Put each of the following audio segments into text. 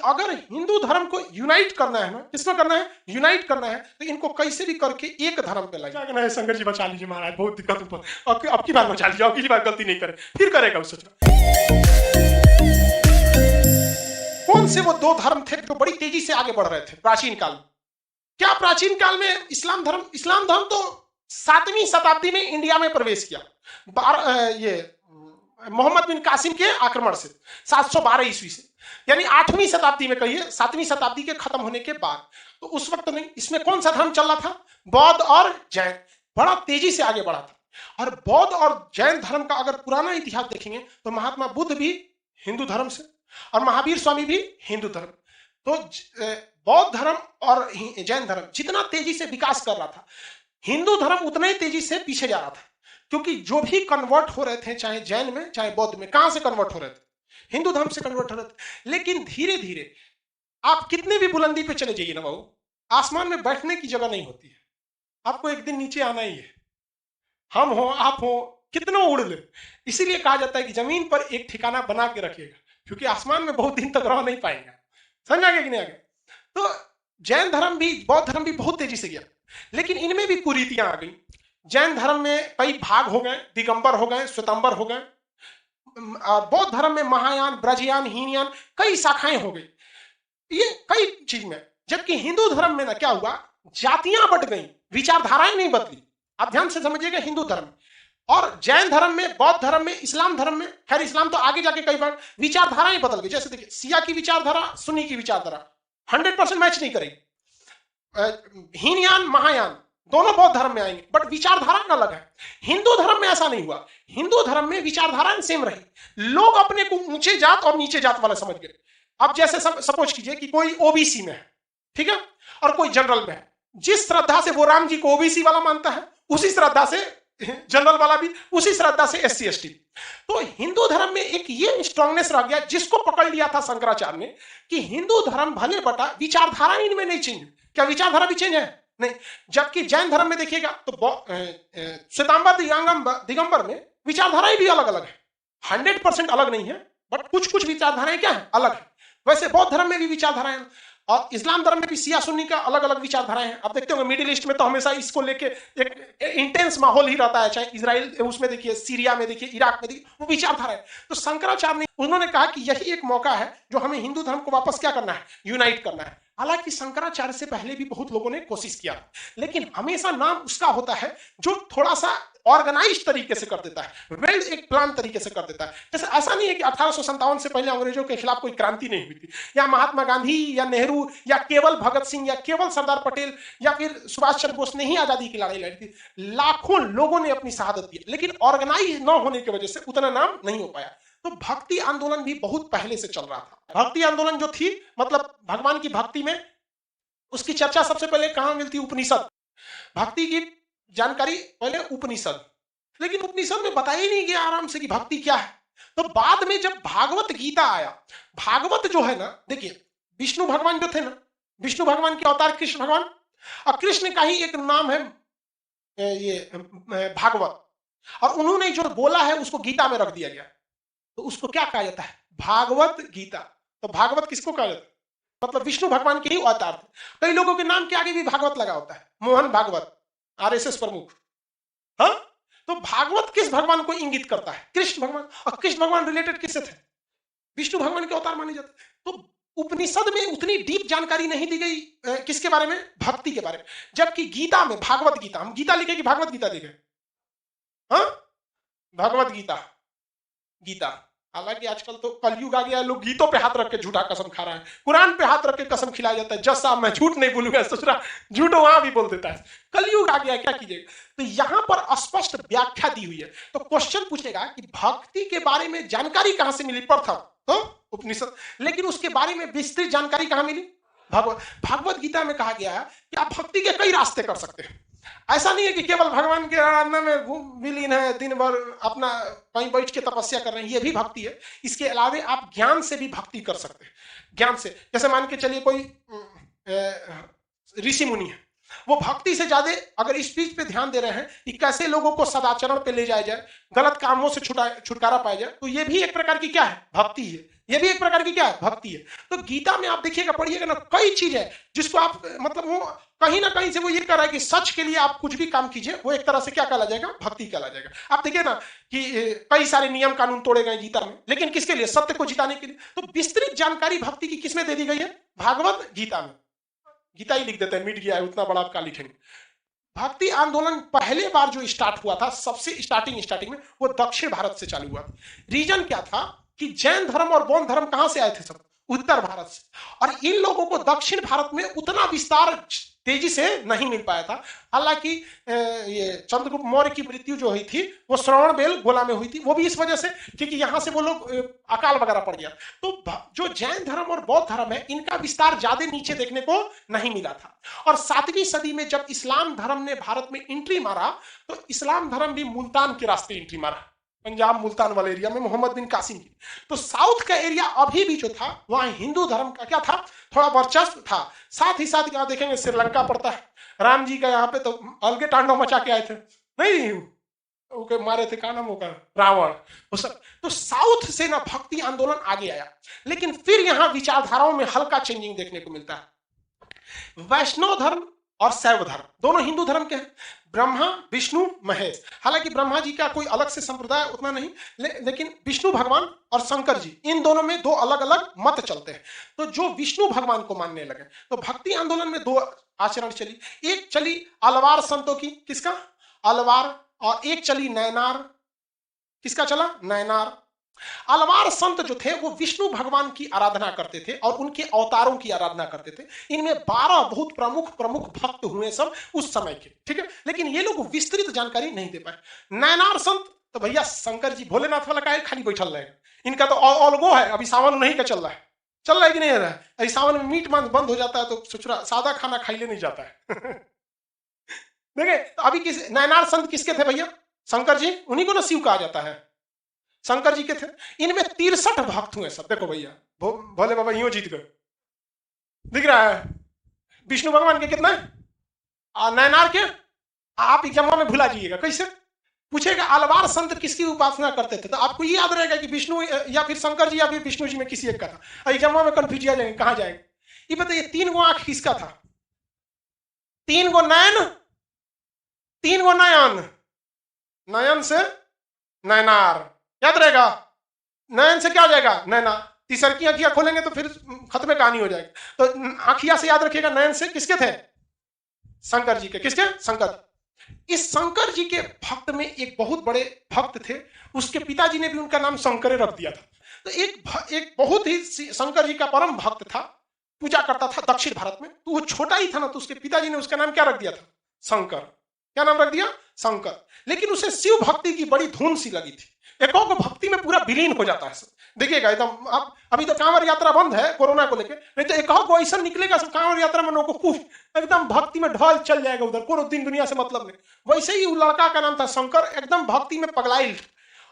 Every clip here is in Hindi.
अगर हिंदू धर्म को यूनाइट करना है ना, किसमें करना है, यूनाइट करना है, तो इनको कैसे भी करके एक धर्म पे लाइए। क्या है शंकर जी, बचा लीजिए महाराज, बहुत दिक्कत ऊपर, अब की बार बचा लीजिए, अब की बार गलती नहीं करे, फिर करेगा उस सोचना। कौन से वो दो धर्म थे जो बड़ी तेजी से आगे बढ़ रहे थे प्राचीन काल में? क्या प्राचीन काल में इस्लाम धर्म तो 7वीं शताब्दी में इंडिया में प्रवेश किया, ये मोहम्मद बिन कासिम के आक्रमण से 712 ईस्वी से, यानी 8वीं शताब्दी में कहिए, 7वीं शताब्दी के खत्म होने के बाद। तो उस वक्त नहीं, इसमें कौन सा धर्म चल रहा था, बौद्ध और जैन, बड़ा तेजी से आगे बढ़ा था। और बौद्ध और जैन धर्म का अगर पुराना इतिहास देखेंगे तो महात्मा बुद्ध भी हिंदू धर्म से और महावीर स्वामी भी हिंदू धर्म। तो बौद्ध धर्म और जैन धर्म जितना तेजी से विकास कर रहा था, हिंदू धर्म उतना ही तेजी से पीछे जा रहा था, क्योंकि जो भी कन्वर्ट हो रहे थे, चाहे जैन में चाहे बौद्ध में, कहां से कन्वर्ट हो रहे थे, हिंदू धर्म से कन्वर्ट हो रहे थे। लेकिन धीरे धीरे आप कितने भी बुलंदी पे चले जाइए ना बाबू, आसमान में बैठने की जगह नहीं होती है, आपको एक दिन नीचे आना ही है। हम हो आप हो कितना उड़ ले, इसीलिए कहा जाता है कि जमीन पर एक ठिकाना बना के रखिएगा, क्योंकि आसमान में बहुत दिन तक रह नहीं पाएंगे। समझ आ गया कि नहीं आ गया? तो जैन धर्म भी बौद्ध धर्म भी बहुत तेजी से गया, लेकिन इनमें भी कुरीतियां आ गई। जैन धर्म में कई भाग हो गए, दिगंबर हो गए, श्वेतांबर हो गए। बौद्ध धर्म में महायान, ब्रजयान, हीनयान, कई शाखाएं हो गई, ये कई चीज में। जबकि हिंदू धर्म में ना क्या हुआ, जातियां बढ़ गई, विचारधाराएं नहीं बदली। आप ध्यान से समझिएगा, हिंदू धर्म और जैन धर्म में, बौद्ध धर्म में, इस्लाम धर्म में, खैर इस्लाम तो आगे जाके कई बार विचारधाराएं बदल गई। जैसे देखिए, शिया की विचारधारा सुन्नी की विचारधारा 100% मैच नहीं करेगी। हीनयान, महायान दोनों बौद्ध धर्म में आएंगे, बट विचारधारा अलग है। हिंदू धर्म में ऐसा नहीं हुआ, हिंदू धर्म में विचारधाराएं सेम रही। लोग अपने को ऊंचे जात और नीचे जात वाला समझ गए। अब जैसे सपोज कीजिए कि कोई ओबीसी में है, ठीक है, और कोई जनरल में है। जिस श्रद्धा से वो राम जी को ओबीसी वाला मानता है, उसी श्रद्धा से जनरल वाला भी, उसी श्रद्धा से एससी एसटी। तो हिंदू धर्म में एक ये स्ट्रांगनेस रह गया, जिसको पकड़ लिया था शंकराचार्य ने, कि हिंदू धर्म भले बटा, विचारधारा इनमें नहीं चेंज। क्या विचारधारा भी चेंज है? नहीं। जबकि जैन धर्म में देखिएगा तो श्वेतांबर, दिगंबर में विचारधाराएं भी अलग अलग है, 100% अलग नहीं है, बट कुछ कुछ विचारधाराएं क्या है, अलग है। वैसे बौद्ध धर्म में भी विचारधाराएं, और इस्लाम धर्म में भी शिया सुन्नी का अलग अलग विचारधाराएं हैं। आप देखते होंगे मिडिल ईस्ट में तो हमेशा इसको लेके एक इंटेंस माहौल ही रहता है, चाहे इजराइल उसमें देखिए, सीरिया में देखिए, इराक में देखिए, वो विचारधारा है। तो शंकराचार्य ने, उन्होंने कहा कि यही एक मौका है जो हमें हिंदू धर्म को वापस क्या करना है, यूनाइट करना है। हालांकि शंकराचार्य से पहले भी बहुत लोगों ने कोशिश किया, लेकिन हमेशा नाम उसका होता है जो थोड़ा सा ऑर्गेनाइज तरीके से कर देता है, वेल एक प्लान तरीके से कर देता है। जैसे ऐसा नहीं है कि 1857 से पहले अंग्रेजों के खिलाफ कोई क्रांति नहीं हुई थी, या महात्मा गांधी या नेहरू या केवल भगत सिंह या केवल सरदार पटेल या फिर सुभाष चंद्र बोस ने ही आजादी की लड़ाई लड़ी थी। लाखों लोगों ने अपनी शहादत दी, लेकिन ऑर्गेनाइज न होने की वजह से उतना नाम नहीं हो पाया। तो भक्ति आंदोलन भी बहुत पहले से चल रहा था। भक्ति आंदोलन जो थी, मतलब भगवान की भक्ति में, उसकी चर्चा सबसे पहले कहां मिलती, उपनिषद। भक्ति की जानकारी पहले उपनिषद, लेकिन उपनिषद में बताया ही नहीं गया आराम से कि भक्ति क्या है। तो बाद में जब भागवत गीता आया, भागवत जो है ना, देखिए विष्णु भगवान जो थे ना, विष्णु भगवान के अवतार कृष्ण भगवान, और कृष्ण का ही एक नाम है ये भागवत, और उन्होंने जो बोला है उसको गीता में रख दिया गया, तो उसको क्या कहा जाता है, भागवत गीता। तो भागवत किसको कहा जाता है, मतलब विष्णु भगवान के ही अवतार थे। कई लोगों के नाम के आगे भी भागवत लगा होता है, मोहन भागवत, आरएसएस प्रमुख। हाँ, तो भागवत किस भगवान को इंगित करता है, कृष्ण भगवान। और कृष्ण भगवान रिलेटेड किससे थे, विष्णु भगवान के अवतार माने जाते। तो उपनिषद में उतनी डीप जानकारी नहीं दी गई किसके बारे में, भक्ति के बारे में। जबकि गीता में, भागवत गीता, हम गीता लिखे कि भागवत गीता लिखे, हाँ, भगवत गीता, गीता। हालांकि आजकल तो कलयुग आ गया है, लोग गीतों पे हाथ रख के झूठा कसम खा रहा है, कुरान पे हाथ रख के कसम खिलाया जाता है। जज साहब मैं झूठ नहीं बोलूंगा, सोच रहा झूठ वहां भी बोल देता है। कलयुग आ गया, क्या कीजिएगा। तो यहां पर स्पष्ट व्याख्या दी हुई है। तो क्वेश्चन पूछेगा कि भक्ति के बारे में जानकारी कहां से मिली, प्रथम तो उपनिषद, लेकिन उसके बारे में विस्तृत जानकारी कहां मिली, भगवत गीता में कहा गया है कि आप भक्ति के कई रास्ते कर सकते हैं। ऐसा नहीं है कि केवल भगवान के आराधना में विलीन है, दिन भर अपना कहीं बैठ के तपस्या कर रहे हैं, ये भी भक्ति है। इसके अलावे आप ज्ञान से भी भक्ति कर सकते हैं। ज्ञान से, जैसे मान के चलिए कोई ऋषि मुनि है, वो भक्ति से ज्यादा अगर इस चीज पे ध्यान दे रहे हैं कि कैसे लोगों को सदाचरण पे ले जाया जाए, गलत कामों से छुटकारा पाया जाए, तो ये भी एक प्रकार की क्या है, भक्ति है। ये भी एक प्रकार की क्या है, भक्ति है। तो गीता में आप देखिएगा, पढ़िएगा ना, कई चीज है जिसको आप मतलब वो कहीं ना कहीं से वो ये कर रहा है कि सच के लिए आप कुछ भी काम कीजिए, वो एक तरह से क्या कहला जाएगा, भक्ति कहला जाएगा। आप देखिए ना कि कई सारे नियम कानून तोड़े गए गीता में, लेकिन किसके लिए, सत्य को जिताने के लिए। तो विस्तृत जानकारी भक्ति की किसमें दे दी गई है, भागवत गीता में। गीता ही लिख देते हैं, मिट गया है, उतना बड़ा आप क्या लिखेंगे। भक्ति आंदोलन पहले बार जो स्टार्ट हुआ था, सबसे स्टार्टिंग में, वो दक्षिण भारत से चालू हुआ था। रीजन क्या था कि जैन धर्म और बौद्ध धर्म कहां से आए थे, सब उत्तर भारत से, और इन लोगों को दक्षिण भारत में उतना विस्तार तेजी से नहीं मिल पाया था। हालांकि ये चंद्रगुप्त मौर्य की मृत्यु जो हुई थी वो श्रवणबेल गोला में हुई थी, वो भी इस वजह से क्योंकि यहां से वो लोग अकाल वगैरह पड़ गया। तो जो जैन धर्म और बौद्ध धर्म है, इनका विस्तार ज्यादा नीचे देखने को नहीं मिला था। और 7वीं सदी में जब इस्लाम धर्म ने भारत में एंट्री मारा, तो इस्लाम धर्म भी मुल्तान के रास्ते एंट्री मारा, पंजाब मुल्तान वाले एरिया में, मोहम्मद बिन कासिम की। तो साउथ का एरिया अभी भी जो था, वहां हिंदू धर्म का क्या था, थोड़ा वर्चस्व था। साथ ही साथ यहाँ देखेंगे श्रीलंका पड़ता है, राम जी का यहाँ पे तो अलगे तांडव मचा के आए थे, नहीं ओके मारे थे, क्या नाम होगा, रावण, वो सब। तो साउथ से ना भक्ति आंदोलन आगे आया, लेकिन फिर यहाँ विचारधाराओं में हल्का चेंजिंग देखने को मिलता है। वैष्णव धर्म और शैव धर्म दोनों हिंदू धर्म के हैं, ब्रह्मा विष्णु महेश। हालांकि ब्रह्मा जी का कोई अलग से संप्रदाय उतना नहीं, लेकिन विष्णु भगवान और शंकर जी, इन दोनों में दो अलग अलग मत चलते हैं। तो जो विष्णु भगवान को मानने लगे, तो भक्ति आंदोलन में दो आचरण चली। एक चली अलवार संतों की, किसका, अलवार, और एक चली नैनार, किसका चला, नैनार। अलवार संत जो थे वो विष्णु भगवान की आराधना करते थे और उनके अवतारों की आराधना करते थे। इनमें 12 बहुत प्रमुख भक्त हुए सब उस समय के, ठीक है, लेकिन ये लोग विस्तृत जानकारी नहीं दे पाए। नैनार संत तो भैया शंकर जी भोलेनाथ वाला का खाली बैठल रहेगा, इनका तो अलगो है। अभी सावन नहीं का चल रहा है कि नहीं रहा है, अभी सावन में मीट मांस बंद हो जाता है, तो सचुरा सादा खाना खाइले नहीं जाता है। देखिए तो अभी किस नैनार संत किसके थे भैया, शंकर जी, उन्हीं को ना शिव कहा जाता है, शंकर जी के थे। इनमें 63 भक्त हुए सब, देखो भैया, भोले बाबा यूं जीत गए, दिख रहा है। विष्णु भगवान के कितना, नैनार के आप एग्जाम में भुला जाइएगा, कैसे पूछेगा अलवार संत किसकी उपासना करते थे, तो आपको ये याद रहेगा कि विष्णु या फिर शंकर जी या फिर विष्णु जी में किसी एक का था। एग्जाम में कंफ्यूज जाएंगे, कहां जाएंगे। ये बताइए 3 गो आंख किसका था, 3 गो नयन, 3 गो नयन, नयन से नैनार, याद रहेगा। नयन से क्या हो जाएगा, नैना, तीसर की आंखियां खोलेंगे तो फिर खत्म कहानी हो जाएगी। तो आंखिया से याद रखिएगा, नयन से किसके थे, शंकर जी के, किसके, शंकर। इस शंकर जी के भक्त में एक बहुत बड़े भक्त थे, उसके पिताजी ने भी उनका नाम शंकरे रख दिया था। तो एक बहुत ही शंकर जी का परम भक्त था, पूजा करता था दक्षिण भारत में। तो वो छोटा ही था ना, तो उसके पिताजी ने उसका नाम क्या रख दिया था, शंकर। क्या नाम रख दिया, शंकर। लेकिन उसे शिव भक्ति की बड़ी धुन सी लगी थी, एक भक्ति में पूरा विलीन हो जाता है। देखिएगा एकदम, अब अभी तो कांवर यात्रा बंद है कोरोना को लेकर, नहीं तो एक को ऐसा निकलेगा सब कांवर यात्रा में लोगों को एकदम भक्ति में ढल चल जाएगा उधर, कोनो दिन दुनिया से मतलब नहीं। वैसे ही लड़का का नाम था शंकर, एकदम भक्ति में पगलाइल,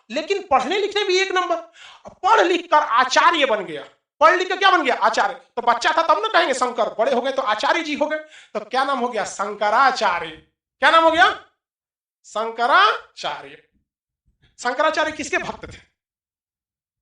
लेकिन पढ़ने लिखने भी एक नंबर, पढ़ लिख कर आचार्य बन गया। पढ़ लिख कर क्या बन गया, आचार्य। तो बच्चा था तब ना कहेंगे शंकर, बड़े हो गए तो आचार्य जी हो गए, तो क्या नाम हो गया, शंकराचार्य। क्या नाम हो गया, शंकराचार्य। शंकराचार्य किसके भक्त थे,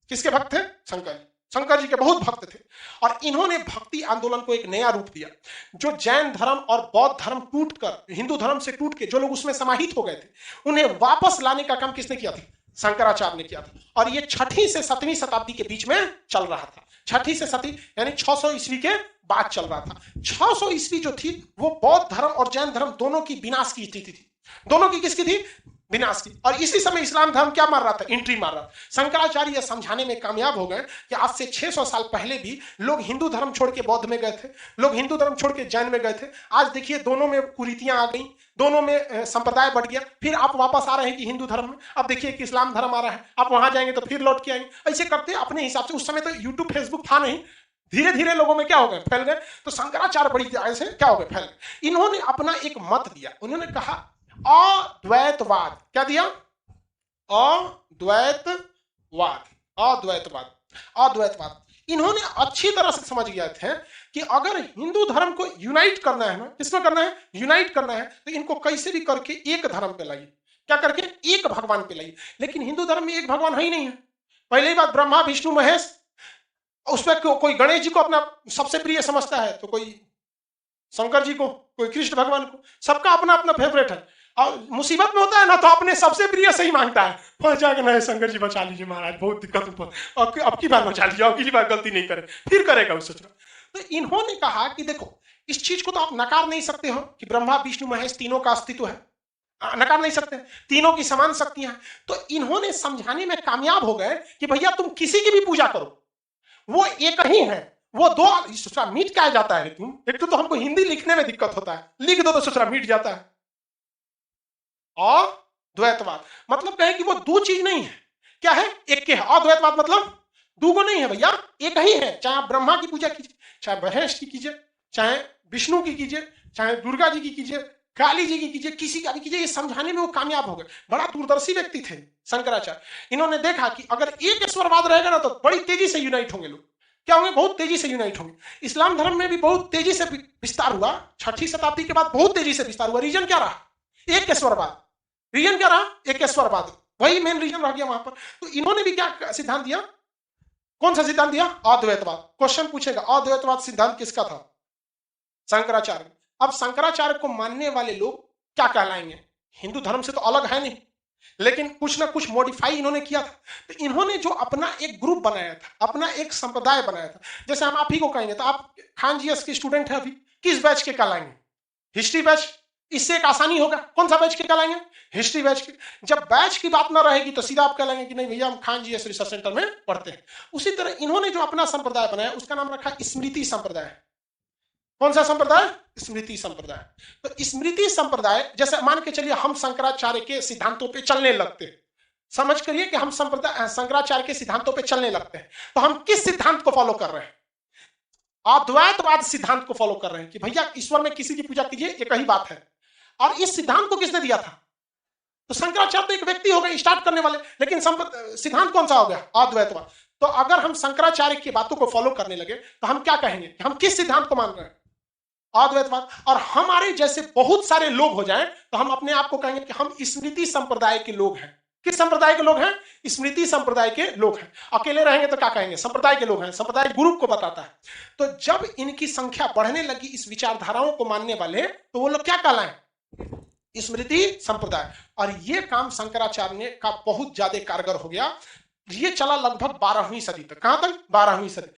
किसके भक्त थे, शंकर जी। शंकर जी के बहुत भक्त थे, और इन्होंने भक्ति आंदोलन को एक नया रूप दिया। जो जैन धर्म और बौद्ध धर्म टूटकर, हिंदू धर्म से टूट के जो लोग उसमें समाहित हो गए थे, उन्हें वापस लाने का काम किसने किया था, शंकराचार्य ने किया था। और ये 6वीं से 7वीं शताब्दी के बीच में चल रहा था। 6वीं से 7वीं यानी 600 ईस्वी के बाद चल रहा था। 600 ईस्वी जो थी वो बौद्ध धर्म और जैन धर्म दोनों की विनाश की स्थिति थी। दोनों की किसकी थी, विनाश की। और इसी समय इस्लाम धर्म क्या मार रहा था, एंट्री मार रहा था। शंकराचार्य यह समझाने में कामयाब हो गए कि आज से 600 साल पहले भी लोग हिंदू धर्म छोड़ के बौद्ध में गए थे, लोग हिंदू धर्म छोड़ के जैन में गए थे। आज देखिए दोनों में कुरीतियां आ गई, दोनों में संप्रदाय बढ़ गया, फिर आप वापस आ रहे हैं कि हिंदू धर्म में, अब देखिए कि इस्लाम धर्म आ रहा है, आप वहां जाएंगे तो फिर लौट के आएंगे। ऐसे करते अपने हिसाब से। उस समय तो यूट्यूब फेसबुक था नहीं, धीरे धीरे लोगों में क्या हो गए, फैल गए। तो शंकराचार्य बड़ी ऐसे क्या हो गए, फैल गए। इन्होंने अपना एक मत दिया, उन्होंने कहा अद्वैतवाद। क्या दिया, अद्वैतवाद। अद्वैतवाद, अद्वैतवाद। इन्होंने अच्छी तरह से समझ गए थे कि अगर हिंदू धर्म को यूनाइट करना है ना, किसमें करना है, यूनाइट करना है, तो इनको कैसे भी करके एक धर्म पे लाइए, क्या करके, एक भगवान पे लाइए। लेकिन हिंदू धर्म में एक भगवान है ही नहीं है। पहले ही बात, ब्रह्मा विष्णु महेश, उसमें कोई गणेश जी को अपना सबसे प्रिय समझता है, तो कोई शंकर जी को, कोई कृष्ण भगवान को, सबका अपना अपना फेवरेट है। और मुसीबत में होता है ना तो अपने सबसे प्रिय से ही मांगता है, फंस जाएगा नहीं, शंकर जी बचा लीजिए महाराज, बहुत दिक्कत, अब की बार बचा लीजिए, अगली बार गलती नहीं करे, फिर करेगा उस सोच रहा। तो इन्होंने कहा कि देखो, इस चीज को तो आप नकार नहीं सकते हो कि ब्रह्मा विष्णु महेश तीनों का अस्तित्व है, नकार नहीं सकते, तीनों की समान शक्तियां। तो इन्होंने समझाने में कामयाब हो गए कि भैया तुम किसी की भी पूजा करो, वो एक ही है, वो दो ससुरा मिट क्या जाता है तुम, एक तो हमको हिंदी लिखने में दिक्कत होता है, लिख दो तो ससुरा मिट जाता है। और द्वैतवाद मतलब कहे कि वो दो चीज नहीं है, क्या है, एक के है। अद्वैतवाद मतलब दो को नहीं है भैया, एक ही है। चाहे आप ब्रह्मा की पूजा कीजिए, चाहे महेश की कीजिए, चाहे विष्णु की कीजिए, चाहे दुर्गा जी की कीजिए, काली जी की कीजिए, किसी का भी कीजिए। ये समझाने में वो कामयाब हो गए। बड़ा दूरदर्शी व्यक्ति थे शंकराचार्य। इन्होंने देखा कि अगर एक ईश्वरवाद रहेगा ना तो बड़ी तेजी से यूनाइट होंगे लोग, क्या होंगे, बहुत तेजी से यूनाइट होंगे। इस्लाम धर्म में भी बहुत तेजी से विस्तार हुआ, 6वीं शताब्दी के बाद बहुत तेजी से विस्तार हुआ। रीजन क्या रहा, एक ईश्वरवाद। रीजन क्या रहा, एक ईश्वरवाद, वही मेन रीजन रह गया वहां पर। तो इन्होंने भी क्या सिद्धांत दिया, कौन सा सिद्धांत दिया, अद्वैतवाद। क्वेश्चन पूछेगा, अद्वैतवाद सिद्धांत किसका था, शंकराचार्य। अब शंकराचार्य को मानने वाले लोग क्या कहलाएंगे, हिंदू धर्म से तो अलग है नहीं, लेकिन कुछ ना कुछ मॉडिफाई इन्होंने किया था। तो इन्होंने जो अपना एक ग्रुप बनाया था, अपना एक संप्रदाय बनाया था। जैसे हम आप ही को कहेंगे तो आप खान जीएस के स्टूडेंट हैं, अभी किस बैच के कहलाएंगे, हिस्ट्री बैच। इससे एक आसानी होगा, कौन सा बैच के कहलाएंगे, हिस्ट्री बैच के। जब बैच की बात ना रहेगी तो सीधा आप कहलाएंगे कि नहीं भैया हम खान जीएस रिसर्च सेंटर में पढ़ते हैं। उसी तरह इन्होंने जो अपना संप्रदाय बनाया उसका नाम रखा स्मृति संप्रदाय। कौन सा संप्रदाय, स्मृति संप्रदाय। तो स्मृति संप्रदाय, जैसे मान के चलिए हम शंकराचार्य के सिद्धांतों पे चलने लगते हैं, समझ करिए कि हम संप्रदाय शंकराचार्य के सिद्धांतों पे चलने लगते हैं, तो हम किस सिद्धांत को फॉलो कर रहे हैं, अद्वैतवाद सिद्धांत को फॉलो कर रहे हैं कि भैया ईश्वर में किसी की पूजा कीजिए, एक ही बात है। और इस सिद्धांत को किसने दिया था, तो शंकराचार्य तो एक व्यक्ति हो गए स्टार्ट करने वाले, लेकिन सिद्धांत कौन सा हो गया, अद्वैतवाद। तो अगर हम शंकराचार्य की बातों को फॉलो करने लगे तो हम क्या कहेंगे कि हम किस सिद्धांत को मान रहे हैं, अद्वैतवाद। और हमारे जैसे बहुत सारे लोग हो जाएं तो हम अपने आप को कहेंगे कि हम स्मृति संप्रदाय के लोग हैं। किस संप्रदाय के लोग हैं, स्मृति संप्रदाय के लोग हैं। अकेले रहेंगे तो क्या कहेंगे, संप्रदाय के लोग हैं। संप्रदाय ग्रुप को बताता है। तो जब इनकी संख्या बढ़ने लगी इस विचारधाराओं को मानने वाले, तो वो लोग क्या कहलाएं, स्मृति संप्रदाय। और ये काम शंकराचार्य ने का बहुत ज्यादा कारगर हो गया। ये चला लगभग 12वीं सदी तक, कहां तक, 12वीं सदी।